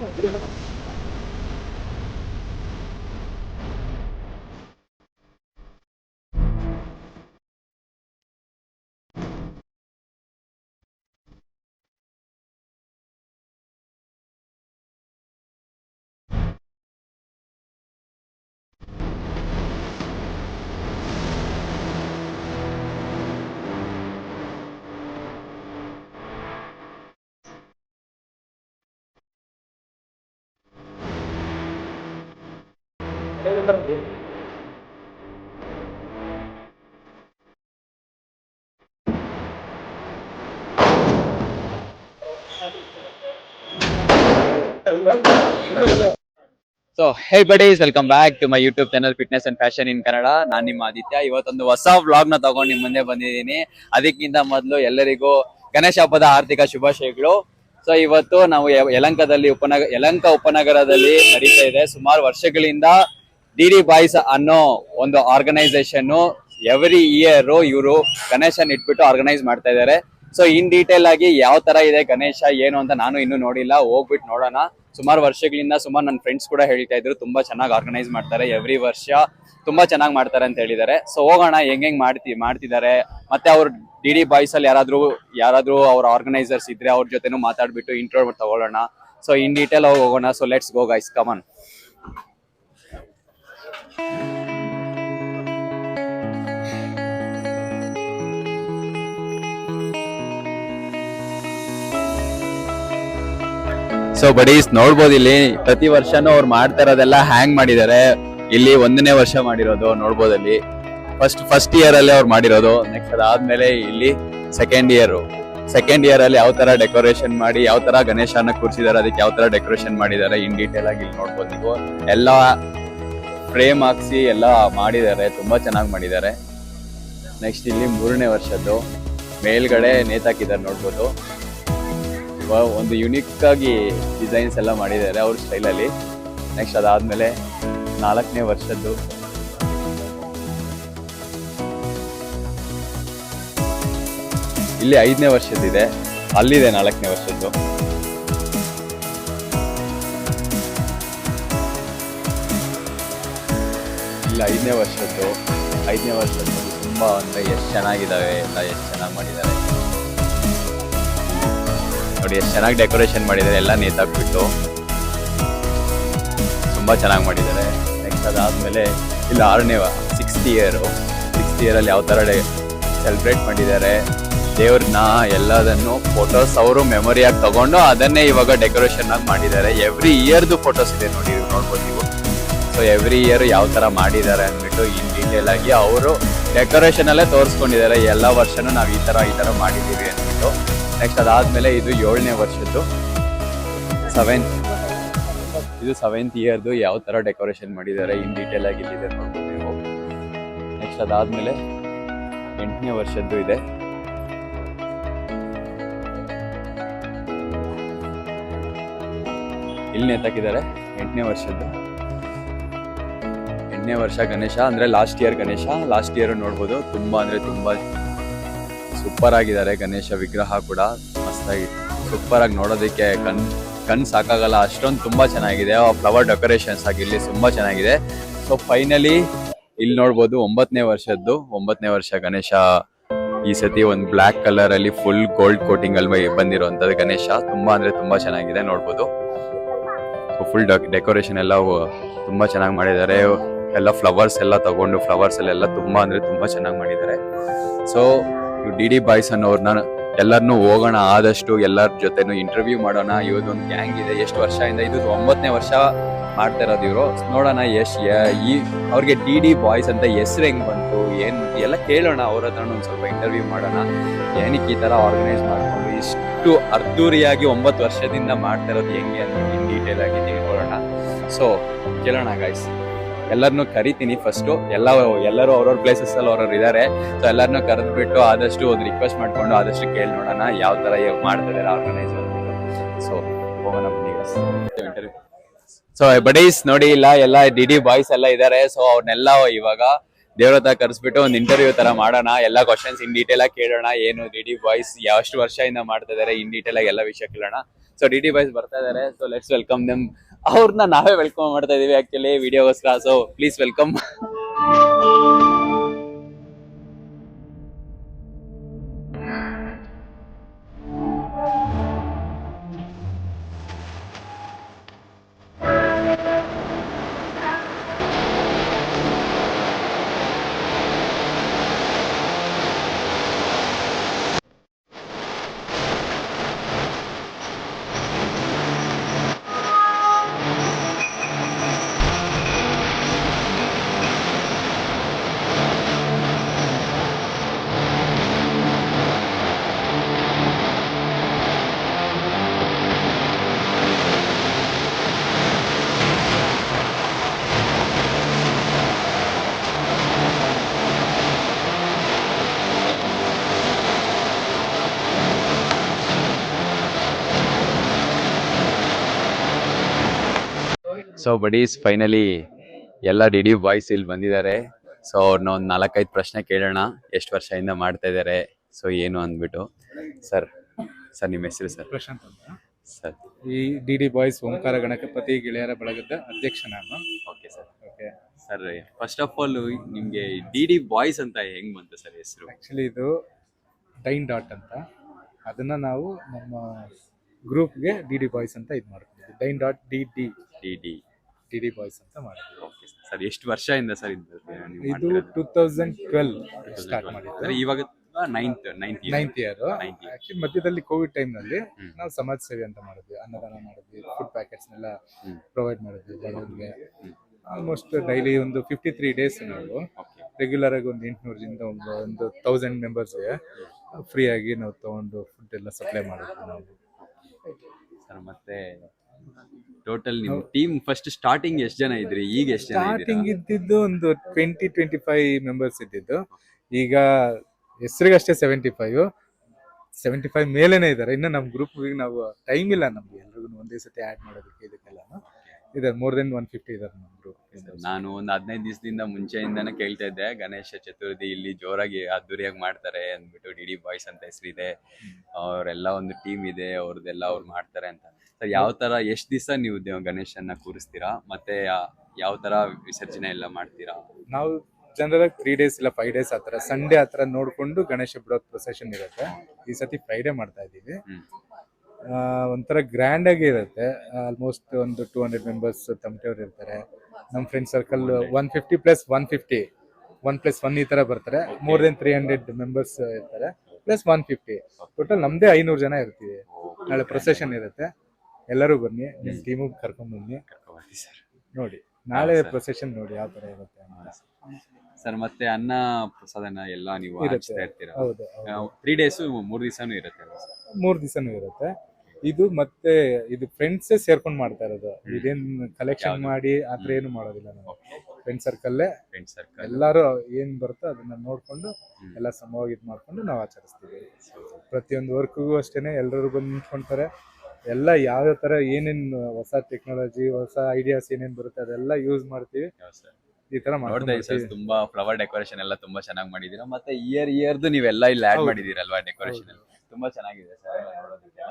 So hey buddies, welcome back to my YouTube channel fitness and fashion in Kannada. ನಾನು ನಿಮ್ಮ ಆದಿತ್ಯ. ಇವತ್ತೊಂದು ಹೊಸ vlog ನ ತಗೊಂಡು ನಿಮ್ ಮುಂದೆ ಬಂದಿದ್ದೀನಿ. ಅದಕ್ಕಿಂತ ಮೊದಲು ಎಲ್ಲರಿಗೂ ಗಣೇಶ ಹಬ್ಬದ ಆರ್ಥಿಕ ಶುಭಾಶಯಗಳು. ಸೊ ಇವತ್ತು ನಾವು ಯಲಂಕ ಉಪನಗರದಲ್ಲಿ ನಡೀತಾ ಇದೆ. ಸುಮಾರು ವರ್ಷಗಳಿಂದ ಡಿ ಬಾಯ್ಸ್ ಅನ್ನೋ ಒಂದು ಆರ್ಗನೈಸೇಷನ್ ಎವ್ರಿ ಇಯರ್ ಇವರು ಗಣೇಶನ್ ಇಟ್ಬಿಟ್ಟು ಆರ್ಗನೈಸ್ ಮಾಡ್ತಾ ಇದ್ದಾರೆ. ಸೊ ಇನ್ ಡೀಟೇಲ್ ಆಗಿ ಯಾವ ತರ ಇದೆ ಗಣೇಶ ಏನು ಅಂತ ನಾನು ಇನ್ನೂ ನೋಡಿಲ್ಲ, ಹೋಗ್ಬಿಟ್ಟು ನೋಡೋಣ. ಸುಮಾರು ವರ್ಷಗಳಿಂದ ಸುಮಾರು ನನ್ನ ಫ್ರೆಂಡ್ಸ್ ಕೂಡ ಹೇಳ್ತಾ ಇದ್ರು ತುಂಬಾ ಚೆನ್ನಾಗಿ ಆರ್ಗನೈಸ್ ಮಾಡ್ತಾರೆ, ಎವ್ರಿ ವರ್ಷ ತುಂಬಾ ಚೆನ್ನಾಗಿ ಮಾಡ್ತಾರೆ ಅಂತ ಹೇಳಿದ್ದಾರೆ. ಸೊ ಹೋಗೋಣ ಹೆಂಗ್ ಮಾಡ್ತಿದ್ದಾರೆ, ಮತ್ತೆ ಅವ್ರ ಡಿ ಬಾಯ್ಸ್ ಅಲ್ಲಿ ಯಾರಾದ್ರೂ ಅವ್ರ ಆರ್ಗನೈಸರ್ಸ್ ಇದ್ರೆ ಅವ್ರ ಜೊತೆನೂ ಮಾತಾಡ್ಬಿಟ್ಟು ಇಂಟ್ರೋ ತಗೊಳ್ಳೋಣ. ಸೊ ಇನ್ ಡೀಟೇಲ್ ಹೋಗೋಣ. So let's go guys, come on. So buddies ನೋಡ್ಬೋದು, ಇಲ್ಲಿ ಪ್ರತಿ ವರ್ಷನೂ ಅವ್ರು ಮಾಡ್ತಾ ಇರೋದೆಲ್ಲ ಹ್ಯಾಂಗ್ ಮಾಡಿದ್ದಾರೆ. ಇಲ್ಲಿ 1ನೇ ವರ್ಷ ಮಾಡಿರೋದು ನೋಡ್ಬೋದು. ಅಲ್ಲಿ ಫಸ್ಟ್ ಇಯರ್ ಅಲ್ಲಿ ಅವ್ರು ಮಾಡಿರೋದು. ನೆಕ್ಸ್ಟ್ ಅದಾದ್ಮೇಲೆ ಇಲ್ಲಿ ಸೆಕೆಂಡ್ ಇಯರ್ ಅಲ್ಲಿ ಯಾವ ತರ ಡೆಕೋರೇಷನ್ ಮಾಡಿ ಯಾವ ತರ ಗಣೇಶನ ಕೂರಿಸಿದಾರೆ, ಅದಕ್ಕೆ ಯಾವ ತರ ಡೆಕೋರೇಷನ್ ಮಾಡಿದ್ದಾರೆ ಇನ್ ಡೀಟೇಲ್ ಆಗಿ ಇಲ್ಲಿ ನೋಡ್ಬೋದು ನೀವು. ಎಲ್ಲ ಫ್ರೇಮ್ ಹಾಕ್ಸಿ ಎಲ್ಲ ಮಾಡಿದ್ದಾರೆ, ತುಂಬಾ ಚೆನ್ನಾಗಿ ಮಾಡಿದ್ದಾರೆ. ನೆಕ್ಸ್ಟ್ ಇಲ್ಲಿ 3ನೇ ವರ್ಷದ್ದು ಮೇಲ್ಗಡೆ ನೇತಾಕಿದ್ದಾರೆ ನೋಡ್ಬೋದು. ಒಂದು ಯುನಿಕ್ ಆಗಿ ಡಿಸೈನ್ಸ್ ಎಲ್ಲ ಮಾಡಿದ್ದಾರೆ ಅವ್ರ ಸ್ಟೈಲಲ್ಲಿ. ನೆಕ್ಸ್ಟ್ ಅದಾದ್ಮೇಲೆ 4ನೇ ವರ್ಷದ್ದು, ಇಲ್ಲಿ 5ನೇ ವರ್ಷದ್ದಿದೆ, ಅಲ್ಲಿದೆ 4ನೇ ವರ್ಷದ್ದು. ಇಲ್ಲಿ 5ನೇ ವರ್ಷದ್ದು ತುಂಬಾ ಅಂದ್ರೆ ಎಷ್ಟು ಚೆನ್ನಾಗಿದ್ದಾವೆ ಎಲ್ಲ, ಎಷ್ಟು ಚೆನ್ನಾಗಿ ಮಾಡಿದ್ದಾರೆ ನೋಡಿ, ಎಷ್ಟು ಚೆನ್ನಾಗಿ ಡೆಕೋರೇಷನ್ ಮಾಡಿದ್ದಾರೆ, ಎಲ್ಲ ನೇತಾಕ್ಬಿಟ್ಟು ತುಂಬಾ ಚೆನ್ನಾಗಿ ಮಾಡಿದ್ದಾರೆ. ನೆಕ್ಸ್ಟ್ ಅದಾದ್ಮೇಲೆ ಇಲ್ಲಿ 6th ಇಯರ್ ಅಲ್ಲಿ ಯಾವ ತರ ಸೆಲೆಬ್ರೇಟ್ ಮಾಡಿದ್ದಾರೆ ದೇವ್ರನ್ನ, ಎಲ್ಲದನ್ನು ಫೋಟೋಸ್ ಅವರು ಮೆಮೊರಿಯಾಗಿ ತಗೊಂಡು ಅದನ್ನೇ ಇವಾಗ ಡೆಕೋರೇಷನ್ ಆಗಿ ಮಾಡಿದ್ದಾರೆ. ಎವ್ರಿ ಇಯರ್ದು ಫೋಟೋಸ್ ಇದೆ ನೋಡಿ, ನೋಡ್ಬೋದು ನೀವು. ಸೊ ಎವ್ರಿ ಇಯರ್ ಯಾವ ತರ ಮಾಡಿದ್ದಾರೆ ಅಂದ್ಬಿಟ್ಟು ಇನ್ ಡೀಟೇಲ್ ಆಗಿ ಅವರು ಡೆಕೋರೇಷನ್ ಅಲ್ಲೇ ತೋರಿಸ್ಕೊಂಡಿದ್ದಾರೆ. ಎಲ್ಲ ವರ್ಷನೂ ನಾವು ಈ ತರ ಮಾಡಿದ್ದೀವಿ ಅಂದ್ಬಿಟ್ಟು. ನೆಕ್ಸ್ಟ್ ಅದಾದ್ಮೇಲೆ ಇದು 7ನೇ ವರ್ಷದ್ದು, ಇದು 7th ಇಯರ್ದು ಯಾವ ತರ ಡೆಕೋರೇಷನ್ ಮಾಡಿದ್ದಾರೆ ಇನ್ ಡೀಟೇಲ್ ಆಗಿ ಇಲ್ಲಿದೆ ನೋಡ್ಬೋದು ನೀವು. ನೆಕ್ಸ್ಟ್ ಅದಾದ್ಮೇಲೆ 8ನೇ ವರ್ಷದ್ದು ಇದೆ. ಇಲ್ಲಿ ನೇತಾಕಿದ್ದಾರೆ 8ನೇ ವರ್ಷದ್ದು. 8ನೇ ವರ್ಷ ಗಣೇಶ ಅಂದ್ರೆ ಲಾಸ್ಟ್ ಇಯರ್ ನೋಡ್ಬೋದು. ತುಂಬಾ ಅಂದ್ರೆ ತುಂಬಾ ಸೂಪರ್ ಆಗಿದ್ದಾರೆ ಗಣೇಶ ವಿಗ್ರಹ ಕೂಡ, ಮಸ್ತಾಗಿ ಸೂಪರ್ ಆಗಿ ನೋಡೋದಕ್ಕೆ ಕಣ್ ಸಾಕಾಗಲ್ಲ, ಅಷ್ಟೊಂದು ತುಂಬಾ ಚೆನ್ನಾಗಿದೆ. ಫ್ಲವರ್ ಡೆಕೋರೇಷನ್ಸ್ ಆಗಿರ್ಲಿ ತುಂಬಾ ಚೆನ್ನಾಗಿದೆ. ಸೊ ಫೈನಲಿ ಇಲ್ಲಿ ನೋಡ್ಬೋದು 9ನೇ ವರ್ಷ ಗಣೇಶ. ಈ ಸತಿ ಒಂದು ಬ್ಲ್ಯಾಕ್ ಕಲರ್ ಅಲ್ಲಿ ಫುಲ್ ಗೋಲ್ಡ್ ಕೋಟಿಂಗ್ ಅಲ್ಲಿ ಬಂದಿರುವಂತದ್ದು ಗಣೇಶ. ತುಂಬಾ ಅಂದ್ರೆ ತುಂಬಾ ಚೆನ್ನಾಗಿದೆ ನೋಡ್ಬೋದು. ಸೊ ಫುಲ್ ಡೆಕೋರೇಷನ್ ಎಲ್ಲ ತುಂಬಾ ಚೆನ್ನಾಗಿ ಮಾಡಿದ್ದಾರೆ. ಎಲ್ಲ ಫ್ಲವರ್ಸ್ ಎಲ್ಲ ತಗೊಂಡು ಫ್ಲವರ್ಸ್ ತುಂಬಾ ಅಂದ್ರೆ ತುಂಬಾ ಚೆನ್ನಾಗಿ ಮಾಡಿದ್ದಾರೆ. ಸೊ ಡಿ ಬಾಯ್ಸ್ ಅನ್ನೋರ್ನ ಎಲ್ಲರನ್ನೂ ಹೋಗೋಣ, ಆದಷ್ಟು ಎಲ್ಲರ ಜೊತೆನೂ ಇಂಟರ್ವ್ಯೂ ಮಾಡೋಣ. ಇವತ್ತೊಂದು ಗ್ಯಾಂಗ್ ಇದೆ, ಎಷ್ಟು ವರ್ಷದಿಂದ ಇದು 9ನೇ ವರ್ಷ ಮಾಡ್ತಾ ಇರೋದು ಇವರು. ನೋಡೋಣ ಅವ್ರಿಗೆ ಡಿ ಬಾಯ್ಸ್ ಅಂತ ಹೆಸರು ಹೆಂಗ್ ಬಂತು ಏನು ಎಲ್ಲ ಕೇಳೋಣ, ಅವ್ರ ಹತ್ರನೂ ಒಂದು ಸ್ವಲ್ಪ ಇಂಟರ್ವ್ಯೂ ಮಾಡೋಣ. ಏನಕ್ಕೆ ಈ ತರ ಆರ್ಗನೈಸ್ ಮಾಡ್ಕೊಂಡು ಇಷ್ಟು ಅದ್ದೂರಿಯಾಗಿ 9 ವರ್ಷದಿಂದ ಮಾಡ್ತಾ ಇರೋದು ಹೆಂಗೆ ಅಂತ ಇನ್ ಡೀಟೇಲ್ ಆಗಿ ತಿಳ್ಕೊಳ್ಳೋಣ. ಸೊ ಕೇಳೋಣ ಗೈಸ್. ಎಲ್ಲರನ್ನೂ ಕರಿತೀನಿ ಫಸ್ಟು, ಎಲ್ಲರೂ ಅವ್ರವ್ರ ಪ್ಲೇಸಸ್ ಅಲ್ಲಿ ಅವ್ರವ್ರು ಇದ್ದಾರೆ. ಸೊ ಎಲ್ಲರನ್ನೂ ಕರೆದ್ಬಿಟ್ಟು ಆದಷ್ಟು ಒಂದು ರಿಕ್ವೆಸ್ಟ್ ಮಾಡ್ಕೊಂಡು ಆದಷ್ಟು ಕೇಳಿ ನೋಡೋಣ ಯಾವ ತರ ಮಾಡ್ತಾ ಇದಾರೆ ಆರ್ಗನೈಸ್ ಮಾಡ್ಬಿಟ್ಟು. ಸೊ ಹೋಗೋಣ ಬನ್ನಿ ಇಂಟರ್ವ್ಯೂ. ಸೊ ಬಡೀಸ್ ನೋಡಿ, ಎಲ್ಲ ಡಿ ಬಾಯ್ಸ್ ಎಲ್ಲ ಇದ್ದಾರೆ. ಸೊ ಅವ್ರನ್ನೆಲ್ಲ ಇವಾಗ ದೇವ್ರ ಹತ್ರ ಕರೆಸ್ಬಿಟ್ಟು ಒಂದು ಇಂಟರ್ವ್ಯೂ ತರ ಮಾಡೋಣ. ಎಲ್ಲ ಕ್ವಶನ್ಸ್ ಇನ್ ಡೀಟೇಲ್ ಆಗಿ ಕೇಳೋಣ. ಏನು ಡಿ ಬಾಯ್ಸ್ ಎಷ್ಟು ವರ್ಷದಿಂದ ಮಾಡ್ತಾ ಇದಾರೆ ಇನ್ ಡೀಟೇಲ್ ಆಗಿ ಎಲ್ಲ ವಿಷಯ ಕೇಳೋಣ. ಸೊ ಡಿ ಡಿ ಬಾಯ್ಸ್ ಬರ್ತಾ ಇದಾರೆ. So let's welcome them. ಅವ್ರನ್ನ ನಾವೇ ವೆಲ್ಕಮ್ ಮಾಡ್ತಾ ಇದೀವಿ ಆಕ್ಚುಲಿ ವಿಡಿಯೋಗೋಸ್ಕರ. So please welcome. So buddies finally ಎಲ್ಲ ಡಿ ಡಿ ಬಾಯ್ಸ್ ಇಲ್ಲಿ ಬಂದಿದ್ದಾರೆ. ಸೊ ಅವ್ರನ್ನ ಒಂದು 4-5 ಪ್ರಶ್ನೆ ಕೇಳೋಣ, ಎಷ್ಟು ವರ್ಷದಿಂದ ಮಾಡ್ತಾ ಇದ್ದಾರೆ, ಸೊ ಏನು ಅಂದ್ಬಿಟ್ಟು. ಸರ್ ನಿಮ್ಮ ಹೆಸರು ಸರ್? ಪ್ರಶಾಂತ್ ಅಂತ ಸರ್. ಈ ಡಿ ಡಿ ಬಾಯ್ಸ್ ಓಂಕಾರ ಗಣಪತಿ ಗೆಳೆಯರ ಬಳಗದ ಅಧ್ಯಕ್ಷ ನಾನು. Okay sir. Okay sir, first of all ನಿಮಗೆ ಡಿ ಡಿ ಬಾಯ್ಸ್ ಅಂತ ಹೆಂಗ್ ಬಂತು ಸರ್ ಹೆಸರು? ಆ್ಯಕ್ಚುಲಿ ಇದು ಡೈನ್ ಡಾಟ್ ಅಂತ, ಅದನ್ನ ನಾವು ನಮ್ಮ ಗ್ರೂಪ್ಗೆ ಡಿ ಡಿ ಬಾಯ್ಸ್ ಅಂತ ಇದು ಮಾಡ್ತೀವಿ. Dine dot D D D the boys ಅಂತ ಮಾಡಿದ್ವಿ. ಓಕೆ ಸರ್, ಎಷ್ಟು ವರ್ಷದಿಂದ ಸರ್ ಇದು 2012 ಸ್ಟಾರ್ಟ್ ಮಾಡಿದ್ವಿ. ಇವಾಗ ನೈನ್ತ್ ಇಯರ್. ಆಕ್ಚುಲಿ ಮಧ್ಯದಲ್ಲಿ ಕೋವಿಡ್ ಟೈಮ್ ನಲ್ಲಿ ನಾವು ಸಮಾಜ ಸೇವೆ ಅಂತ ಮಾಡಿದ್ವಿ. ಅನ್ನದಾನ ಮಾಡಿದ್ವಿ, ಫುಡ್ ಪ್ಯಾಕೆಟ್ಸ್ನೆಲ್ಲ ಪ್ರೊವೈಡ್ ಮಾಡಿದ್ವಿ ಬಡವರಿಗೆ. ಆಲ್ಮೋಸ್ಟ್ ಡೈಲಿ ಒಂದು 53 ಡೇಸ್ ನಾವು ರೆಗ್ಯುಲರ್ ಆಗಿ ಒಂದು 800ರಿಂದ ಒಂದು 1000 ಮೆಂಬರ್ಸ್ಗೆ ಫ್ರೀ ಆಗಿ ನಾವು ತಗೊಂಡು ಫುಡ್ ಎಲ್ಲ ಸಪ್ಲೈ ಮಾಡಿದ್ವಿ ನಾವು. ಸರ್ ಮತ್ತೆ ಟೋಟಲ್ ನಿಮ್ಮ ಟೀಮ್ ಫಸ್ಟ್ ಸ್ಟಾರ್ಟಿಂಗ್ ಎಷ್ಟು ಜನ ಇದ್ರಿ, ಈಗ ಎಷ್ಟು ಜನ ಇದ್ದೀರಾ? ಸ್ಟಾರ್ಟಿಂಗ್ ಇದ್ದಿದ್ದು ಒಂದು 20-25 ಮೆಂಬರ್ಸ್ ಇದ್ದಿದ್ದು. ಈಗ ಹೆಸರಿಗಷ್ಟೇ 75 ಮೇಲೇನೆ ಇದ್ದಾರೆ. ಇನ್ನು ನಮ್ಮ ಗ್ರೂಪ್ ನಾವು ಟೈಮ್ ಇಲ್ಲ ನಮ್ಗೆ ಎಲ್ರಿಗೂ ಒಂದೇ ಸತಿ ಆಡ್ ಮಾಡೋದಕ್ಕೆ. ಇದಕ್ಕೆಲ್ಲ ಇದೆ ಮೋರ್ ದೆನ್ 150 ಇದ್ದಾರೆ ನಮ್ಮ ಗ್ರೂಪ್. ನಾನು ಒಂದು 15 ದಿವಸದಿಂದ ಮುಂಚೆಯಿಂದಾನೆ ಕೇಳ್ತಾ ಇದ್ದೆ, ಗಣೇಶ ಚತುರ್ಥಿ ಇಲ್ಲಿ ಜೋರಾಗಿ ಅದ್ದೂರಿಯಾಗಿ ಮಾಡ್ತಾರೆ ಅಂದ್ಬಿಟ್ಟು ಡಿ ಡಿ ಬಾಯ್ಸ್ ಅಂತ ಹೆಸರಿದೆ, ಅವರೆಲ್ಲ ಒಂದು ಟೀಮ್ ಇದೆ ಅವ್ರದ್ದೆಲ್ಲ ಅವ್ರು ಮಾಡ್ತಾರೆ ಅಂತ. ಸರ್ ಯಾವ ತರ ಎಷ್ಟು ದಿವಸ ನೀವು ಗಣೇಶನ್ನ ಕೂರಿಸ್ತೀರಾ, ಮತ್ತೆ ಯಾವ ತರ ವಿಸರ್ಜನೆ ಎಲ್ಲ ಮಾಡ್ತೀರಾ? ನಾವು ಜನರಲ್ 3 days ಇಲ್ಲ 5 days ಆತರ ಸಂಡೇ ಆತರ ನೋಡ್ಕೊಂಡು ಗಣೇಶ ಬಿಡೋದ್ ಪ್ರೊಸೆಷನ್ ಇರುತ್ತೆ. ಈ ಸತಿ ಫ್ರೈಡೇ ಮಾಡ್ತಾ ಇದೀವಿ. ಒಂಥರ ಗ್ರ್ಯಾಂಡ್ ಆಗಿ ಇರುತ್ತೆ. ಆಲ್ಮೋಸ್ಟ್ ಒಂದು 200 ಮೆಂಬರ್ಸ್ ತಮಟೆಯವ್ರು ಇರ್ತಾರೆ. ನಮ್ಮ ಫ್ರೆಂಡ್ ಸರ್ಕಲ್ 150 + 150 1+1 ಈ ತರ ಬರ್ತಾರೆ. ಮೋರ್ ದೆನ್ 300 ಮೆಂಬರ್ಸ್ ಇರ್ತಾರೆ ಪ್ಲಸ್ 150. ಟೋಟಲ್ ನಮ್ದೇ 500 ಜನ ಇರ್ತೀವಿ. ನಾಳೆ ಪ್ರೊಸೆಷನ್ ಇರುತ್ತೆ, ಎಲ್ಲರೂ ಬನ್ನಿ, ನಿಮ್ ಟೀಮು ಕರ್ಕೊಂಡ್ ಬನ್ನಿ ನೋಡಿ. ನಾಳೆ ಪ್ರೊಸೆಷನ್ ನೋಡಿ ಯಾವ ತರ ಇರುತ್ತೆ ಸರ್. ಮತ್ತೆ ಅನ್ನ ಪ್ರಸಾದನ ಎಲ್ಲ ನೀವು ಹಂಚ್ತಾ ಇರ್ತೀರಾ? ಹೌದು. 3 days 3 ದಿವಸನೂ ಇರುತ್ತೆ? 3 ದಿವಸನೂ ಇರುತ್ತೆ. ಇದು ಮತ್ತೆ ಇದು ಫ್ರೆಂಡ್ಸ್ ಸೇರ್ಕೊಂಡ್ ಮಾಡ್ತಾ ಇರೋದು. ಇದೇನ್ ಕಲೆಕ್ಷನ್ ಮಾಡಿ ಆತರ ಏನು ಮಾಡೋದಿಲ್ಲ ನಾವು. ಫ್ರೆಂಡ್ ಸರ್ಕಲ್ ಎಲ್ಲಾರು ಏನ್ ಬರುತ್ತೋ ಅದನ್ನ ನೋಡ್ಕೊಂಡು ಎಲ್ಲ ಸಮವಾಗಿ ಇದ್ ಮಾಡ್ಕೊಂಡು ನಾವು ಆಚರಿಸ್ತೀವಿ. ಪ್ರತಿಯೊಂದು ವರ್ಕ್ಗೂ ಅಷ್ಟೇನೆ ಎಲ್ಲರೂ ಬಂದು ನಿಂತ್ಕೊಂತಾರೆ. ಎಲ್ಲ ಯಾವ್ಯಾವ ತರ ಏನೇನ್ ಹೊಸ ಟೆಕ್ನಾಲಜಿ ಹೊಸ ಐಡಿಯಾಸ್ ಏನೇನ್ ಬರುತ್ತೆ ಅದೆಲ್ಲ ಯೂಸ್ ಮಾಡ್ತೀವಿ. ಈ ತರ ನೋಡ್ತಾ ಸರ್, ತುಂಬಾ ಫ್ಲವರ್ ಡೆಕೋರೇಷನ್ ಎಲ್ಲ ತುಂಬಾ ಚೆನ್ನಾಗಿ ಮಾಡಿದೀರಾ. ಮತ್ತೆ ಇಯರ್ದು ನೀವೆಲ್ಲ ಇಲ್ಲಿ ಆಡ್ ಮಾಡಿದೀರಲ್ವಾ ಡೆಕೋರೇಷನ್ ಎಲ್ಲ ತುಂಬಾ ಚೆನ್ನಾಗಿದೆ ಸರ್ ನೋಡೋದಕ್ಕೆ.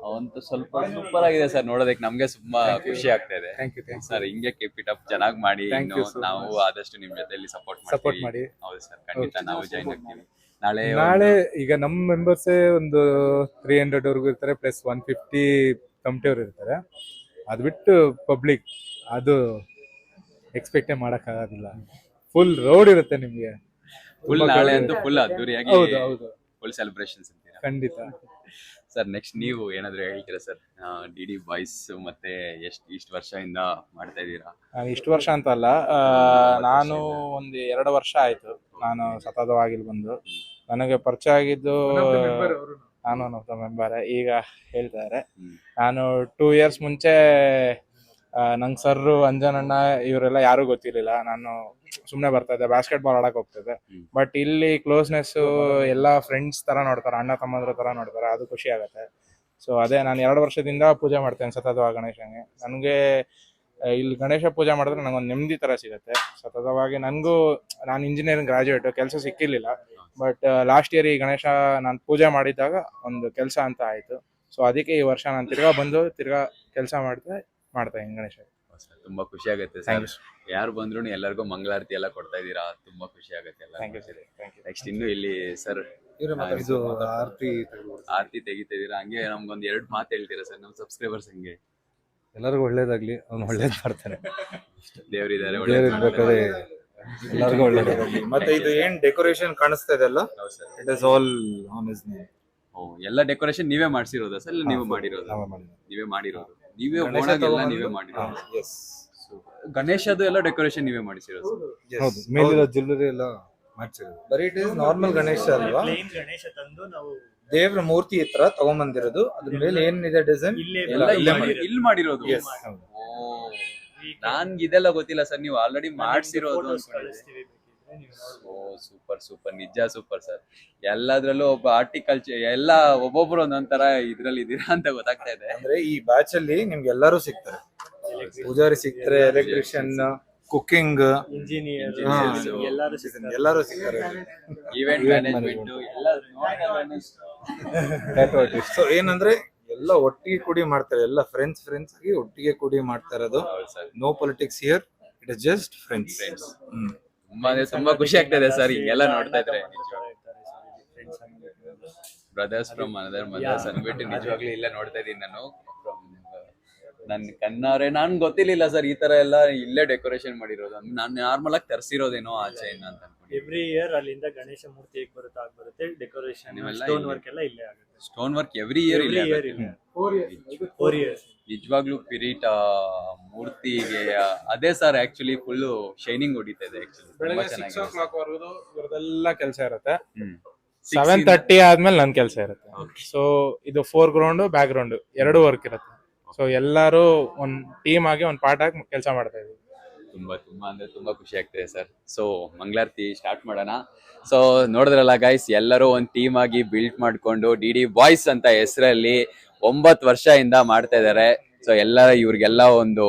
ಅವಂತೂ ಸ್ವಲ್ಪ ಸೂಪರ್ ಆಗಿದೆ ಸರ್ ನೋಡೋದಕ್ಕೆ, ನಮ್ಗೆ ತುಂಬಾ ಖುಷಿ ಆಗ್ತಾ ಇದೆ. Thank you sir. ಹಿಂಗೆ ಕೀಪ್ ಇಟ್ ಅಪ್, ಚೆನ್ನಾಗಿ ಮಾಡಿ. ನಾವು ಆದಷ್ಟು ನಿಮ್ ಜೊತೆಲಿ ಸಪೋರ್ಟ್ ಮಾಡಿ. ಹೌದು ಸರ್, ಖಂಡಿತ ನಾವು ಜಾಯಿನ್ ಆಗ್ತೀವಿ. ನಾಳೆ ಈಗ ನಮ್ ಮೆಂಬರ್ಸ್ ಒಂದು 300 ವರ್ಗು ಇರ್ತಾರೆ, ಪ್ಲಸ್ 150 ಕಮಿಟಿಯವ್ರು ಇರ್ತಾರೆ. ಅದ್ ಬಿಟ್ಟು ಪಬ್ಲಿಕ್ ಅದು ಎಕ್ಸ್ಪೆಕ್ಟೇ ಮಾಡಕ್ ಆಗೋದಿಲ್ಲ. ಫುಲ್ ರೋಡ್ ಇರುತ್ತೆ ನಿಮ್ಗೆ. ನಾಳೆ ಅಂತೂ ಫುಲ್ ಅದ್ದೂರಿಯಾಗಿ ಫುಲ್ ಸೆಲೆಬ್ರೇಷನ್ಸ್ ಅಂತೀರಾ? ಖಂಡಿತ ಸರ್. ನೆಕ್ಸ್ಟ್ ನೀವು ಏನಾದ್ರು ಹೇಳ್ತೀರಾ ಸರ್? ಡಿ ಡಿ ಬಾಯ್ಸ್ ಮತ್ತೆ ಇಷ್ಟು ವರ್ಷದಿಂದ ಮಾಡ್ತಾ ಇದ್ದೀರಾ? ಇಷ್ಟು ವರ್ಷ ಅಂತ ಅಲ್ಲ, ನಾನು ಒಂದು 2 ವರ್ಷ ಆಯ್ತು ನಾನು ಸತತವಾಗಿ ಬಂದು. ನನಗೆ ಪರಿಚಯ ಆಗಿದ್ದು ನಾನು ಒಬ್ಬ ಮೆಂಬರ್. ಈಗ ಹೇಳ್ತಾರೆ, ನಾನು 2 years ಮುಂಚೆ ನಂಗೆ ಸರ್ರು ಅಂಜನಣ್ಣ ಇವರೆಲ್ಲ ಯಾರು ಗೊತ್ತಿರ್ಲಿಲ್ಲ. ನಾನು ಸುಮ್ಮನೆ ಬರ್ತಾ ಇದ್ದೆ, ಬಾಸ್ಕೆಟ್ ಬಾಲ್ ಆಡಕ್ ಹೋಗ್ತಿದ್ದೆ. ಬಟ್ ಇಲ್ಲಿ ಕ್ಲೋಸ್ನೆಸ್ ಎಲ್ಲ ಫ್ರೆಂಡ್ಸ್ ತರ ನೋಡ್ತಾರೆ, ಅಣ್ಣ ತಮ್ಮಂದ್ರ ತರ ನೋಡ್ತಾರೆ, ಅದು ಖುಷಿ ಆಗತ್ತೆ. ಸೊ ಅದೇ ನಾನು 2 ವರ್ಷದಿಂದ ಪೂಜೆ ಮಾಡ್ತೇನೆ ಸತತವಾಗಿ ಗಣೇಶನಿಗೆ. ನನಗೆ ಇಲ್ಲಿ ಗಣೇಶ ಪೂಜೆ ಮಾಡಿದ್ರೆ ನಂಗೊಂದು ನೆಮ್ಮದಿ ತರ ಸಿಗುತ್ತೆ ಸತತವಾಗಿ. ನಾನು ಇಂಜಿನಿಯರಿಂಗ್ ಗ್ರಾಜುಯೇಟ್, ಕೆಲಸ ಸಿಕ್ಕಿರ್ಲಿಲ್ಲ. ಬಟ್ ಲಾಸ್ಟ್ ಇಯರ್ ಈ ಗಣೇಶ ನಾನು ಪೂಜೆ ಮಾಡಿದ್ದಾಗ ಒಂದು ಕೆಲಸ ಅಂತ ಆಯ್ತು. ಸೊ ಅದಕ್ಕೆ ಈ ವರ್ಷ ನಾನು ತಿರ್ಗಾ ಬಂದು ತಿರ್ಗಾ ಕೆಲಸ ಮಾಡ್ತಾ ಇದ್ದೀನಿ ಗಣೇಶ. ತುಂಬಾ ಖುಷಿ ಆಗುತ್ತೆ ಥ್ಯಾಂಕ್ ಸರ್. ಯು ಯಾರು ಬಂದ್ರು ಎಲ್ಲರಿಗೂ ಮಂಗಳಾರತಿ ಎಲ್ಲ ಕೊಡ್ತಾ ಇದೀರಾ, ತುಂಬಾ ಖುಷಿ ಆಗುತ್ತೆ ಎಲ್ಲ. Thank you sir, thank you. Next ಇನ್ನು ಇಲ್ಲಿ ಸರ್ ಇದು ಆರತಿ ಆರತಿ ತೆಗಿತಾ ಇದೀರಾ, ಹಂಗೆ ನಮ್ಗೊಂದ್ 2 ಮಾತು ಹೇಳ್ತೀರಾ ಸರ್ ನಮ್ಮ ಸಬ್ಸ್ಕ್ರೈಬರ್ಸ್ ಹಂಗೆ? ಎಲ್ಲರಿಗೂ ಒಳ್ಳೇದಾಗ್ಲಿ, ಅವ್ನು ಒಳ್ಳೇದ್ ಮಾಡ್ತಾನೆ. ದೇವ್ರಿದ್ದಾರೆ, ದೇವ್ರು ಇರ್ಬೇಕಾದ್ರೆ ಎಲ್ಲರಿಗೂ ಒಳ್ಳೇದಾಗ್ಲಿ. ಮತ್ತೆ ಇದು ಏನ್ ಡೆಕೋರೇಷನ್ ಕಾಣಿಸ್ತಾ ಇದೆ ಅಲ್ಲ, it is all on his name. ಎಲ್ಲ ಡೆಕೋರೇಷನ್ ನೀವೇ ಮಾಡ್ಸಿರೋದಾ ಸರ್? ಇಲ್ಲ ನೀವು ಮಾಡಿರೋದು? ನೀವೇ ಮಾಡಿರೋದು, ನೀವೇ ಓಣಾಗೆಲ್ಲ ನೀವೇ ಮಾಡಿರೋದು. ಎಸ್, ಗಣೇಶದು ಎಲ್ಲ ಡೆಕೋರೇಷನ್ ನೀವೇ ಮಾಡಿಸಿರೋದು? ಹೌದು, ಮೇಲಿರೋ ಜ್ಯುವೆಲ್ಲರಿ ಎಲ್ಲ ಮಾಡ್ಸಿರೋದು. ಬರೀ ಇಟ್ ಇಸ್ ನಾರ್ಮಲ್ ಗಣೇಶ ಅಲ್ವಾ, ಪ್ಲೇನ್ ಗಣೇಶ ತಂದು ನಾವು ದೇವ್ರ ಮೂರ್ತಿ ಹತ್ರ ತಗೊಂಬಂದಿರೋದು. ಅದ್ರ ಮೇಲೆ ಏನಿದೆ ಡಿಸೈನ್ ಇಲ್ಲೇ ಎಲ್ಲ ಇಲ್ಲೇ ಇಲ್ಲಿ ಮಾಡಿರೋದು? Yes. ನನ್ಗೆ ಇದೆಲ್ಲ ಗೊತ್ತಿಲ್ಲ ಸರ್, ನೀವು ಆಲ್ರೆಡಿ ಮಾಡ್ಸಿರೋದು photos ಅನ್ಕೊಂಡಿದ್ದೆ. ಕಳಿಸ್ತೀವಿ ಬೇಕಿದ್ರೆ ನೀವು ಓ ಸೂಪರ್ ಸೂಪರ್, ನಿಜ ಸೂಪರ್ ಸರ್. ಎಲ್ಲದ್ರಲ್ಲೂ ಒಬ್ಬ ಆರ್ಟಿಕಲ್ಚರ್ ಎಲ್ಲ ಒಬ್ಬೊಬ್ರು ಒಂದೊಂಥರ ಇದ್ರಲ್ಲಿ ಇದೀರಾ ಅಂತ ಗೊತ್ತಾಗ್ತಾ ಇದೆ. ಅಂದ್ರೆ ಈ ಬ್ಯಾಚ್ ಅಲ್ಲಿ ನಿಮ್ಗೆ ಎಲ್ಲರೂ ಸಿಗ್ತಾರೆ. ಪೂಜಾರಿ ಸಿಗ್ತಾರೆ, ಎಲೆಕ್ಟ್ರಿಷಿಯನ್, ಕುಕಿಂಗ್, ಇಂಜಿನಿಯರ್ Engineers. ಎಲ್ಲರೂ ಸಿಗ್ತಾರೆ. ಎಲ್ಲರೂ ಸಿಗ್ತಾರೆ. ಈವೆಂಟ್ ಮ್ಯಾನೇಜ್ಮೆಂಟ್ ಎಲ್ಲ ಸೊ ಏನಂದ್ರೆ ಎಲ್ಲ ಒಟ್ಟಿಗೆ ಕೂಡಿ ಮಾಡ್ತಾರೆ, ಎಲ್ಲ ಫ್ರೆಂಡ್ಸ್ ಆಗಿ ಒಟ್ಟಿಗೆ ಕೂಡಿ ಮಾಡ್ತಾ ಇರೋದು. No politics here, it is just friends. ತುಂಬಾ ಅಂದ್ರೆ ತುಂಬಾ ಖುಷಿ ಆಗ್ತಾ ಇದೆ ಸರ್ ಹಿಂಗೆಲ್ಲ ನೋಡ್ತಾ ಇದ್ರೆ. ಬ್ರದರ್ಸ್ ಫ್ರಮ್ ಅನದರ್ ಮದರ್ಸ್ ಅಂದ್ಬಿಟ್ಟು ನಿಜವಾಗ್ಲೂ ಇಲ್ಲ ನೋಡ್ತಾ ಇದೀನಿ ನಾನು. ನನ್ ಕಣ್ಣಾರೆ ನಾನ್ ಗೊತ್ತಿರ್ಲಿಲ್ಲ ಸರ್ ಈ ತರ ಎಲ್ಲ ಇಲ್ಲೇ ಡೆಕೋರೇಷನ್ ಮಾಡಿರೋದು. ನಾನು ನಾರ್ಮಲ್ ಆಗಿ ತರಿಸಿರೋದೇನೋ ಆಚೆಯಿಂದ ಅಂತ ಅನ್ಕೊಂಡು. ಎವ್ರಿ ಇಯರ್ ಅಲ್ಲಿಂದ ಗಣೇಶ ಮೂರ್ತಿ ಹೇಗ್ ಬರುತ್ತೆ ಡೆಕೋರೇಷನ್ ನೀವೆಲ್ಲ ಸ್ಟೋನ್ ಇಲ್ಲಿ- ವರ್ಕ್ ಎಲ್ಲ ಇಲ್ಲೇ ಆಗುತ್ತೆ. Stone work every year every year ಇಲ್ಲ. 4 years. ನಿಜವಾಗ್ಲೂ ಕಿರೀಟ ಮೂರ್ತಿಗೆ ಅದೇ ಸರ್ ಆಕ್ಚುಲಿ ಫುಲ್ ಶೈನಿಂಗ್ ಹೊಡಿತಾ ಇದೆ ಆಕ್ಚುಲಿ. ತುಂಬಾ ಬೆಳಗ್ಗೆ 6 ಚೆನ್ನಾಗಿದೆ. o'clock ವರೆಗೂ ಇವ್ರದೆಲ್ಲ ಕೆಲಸ ಇರುತ್ತೆ. ಹ್ಮ್. 7:30 ಆದ್ಮೇಲೆ ನನ್ ಕೆಲಸ ಇರುತ್ತೆ. ಸೊ ಇದು 4 ಗ್ರೌಂಡ್ ಬ್ಯಾಕ್ ಗ್ರೌಂಡ್ 2 ವರ್ಕ್ ಇರುತ್ತೆ. ಸೊ ಎಲ್ಲರೂ ಒಂದ್ ಟೀಮ್ ಆಗಿ ಒಂದ್ ಪಾರ್ಟ್ ಆಗಿ ಕೆಲಸ ಮಾಡ್ತಾ ಇದೀವಿ. ತುಂಬಾ ತುಂಬಾ ಅಂದ್ರೆ ತುಂಬಾ ಖುಷಿ ಆಗ್ತಿದೆ ಸರ್. ಸೊ ಮಂಗಳಾರತಿ ಸ್ಟಾರ್ಟ್ ಮಾಡೋಣ. ಸೊ ನೋಡಿದ್ರಲ್ಲ ಗೈಸ್, ಎಲ್ಲರೂ ಒಂದ್ ಟೀಮ್ ಆಗಿ ಬಿಲ್ಟ್ ಮಾಡ್ಕೊಂಡು DD ಬಾಯ್ಸ್ ಅಂತ ಹೆಸರಲ್ಲಿ 9 ವರ್ಷದಿಂದ ಮಾಡ್ತಾ ಇದಾರೆ. ಸೊ ಎಲ್ಲ ಇವ್ರಿಗೆಲ್ಲ ಒಂದು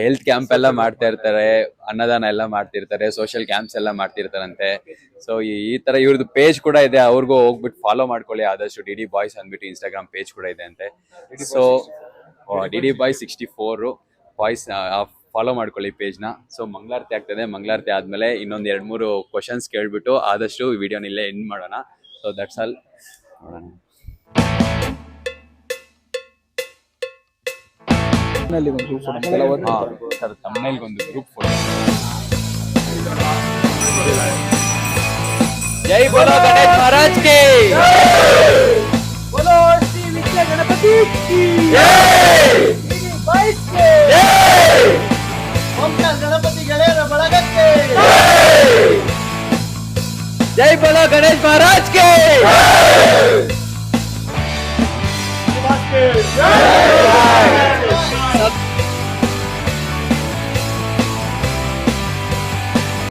ಹೆಲ್ತ್ ಕ್ಯಾಂಪ್ ಎಲ್ಲ ಮಾಡ್ತಾ ಇರ್ತಾರೆ, ಅನ್ನದಾನ ಎಲ್ಲ ಮಾಡ್ತಿರ್ತಾರೆ, ಸೋಷಿಯಲ್ ಕ್ಯಾಂಪ್ಸ್ ಎಲ್ಲ ಮಾಡ್ತಿರ್ತಾರಂತೆ. ಸೊ ಈ ತರ ಇವ್ರದ್ದು ಪೇಜ್ ಕೂಡ ಇದೆ, ಅವ್ರಿಗೂ ಹೋಗ್ಬಿಟ್ಟು ಫಾಲೋ ಮಾಡ್ಕೊಳ್ಳಿ ಆದಷ್ಟು. DD ಬಾಯ್ಸ್ ಅಂದ್ಬಿಟ್ಟು ಇನ್ಸ್ಟಾಗ್ರಾಮ್ ಪೇಜ್ ಕೂಡ ಇದೆ ಅಂತೆ. So DD boys 64 boys follow ಮಾಡ್ಕೊಳ್ಳಿ ಪೇಜ್ನ. ಸೊ ಮಂಗಳಾರತಿ ಆಗ್ತದೆ. ಮಂಗಳಾರತಿ ಆದ್ಮೇಲೆ ಇನ್ನೊಂದ್ 2-3 ಕ್ವಶನ್ಸ್ ಕೇಳ್ಬಿಟ್ಟು ಆದಷ್ಟು ಈ ವಿಡಿಯೋನ ಇಲ್ಲೇ ಎಂಡ್ ಮಾಡೋಣ. So that's all. ನೋಡೋಣ. ಸರ್ ತಮ್ಮನೇಲಿ ಒಂದು ಗ್ರೂಪ್ ಫೋಟೋ. ಜೈ ಬೋಲೋ ಗಣೇಶ್ ಮಹಾರಾಜ್ ಕೆ बोलो श्री विद्या गणपति की गणपति ಗೆಳೆಯರ ಬಳಗಕ್ಕೆ ಜೈ ಬೋಲೋ ಗಣೇಶ್ ಮಹಾರಾಜ್ ಕೆ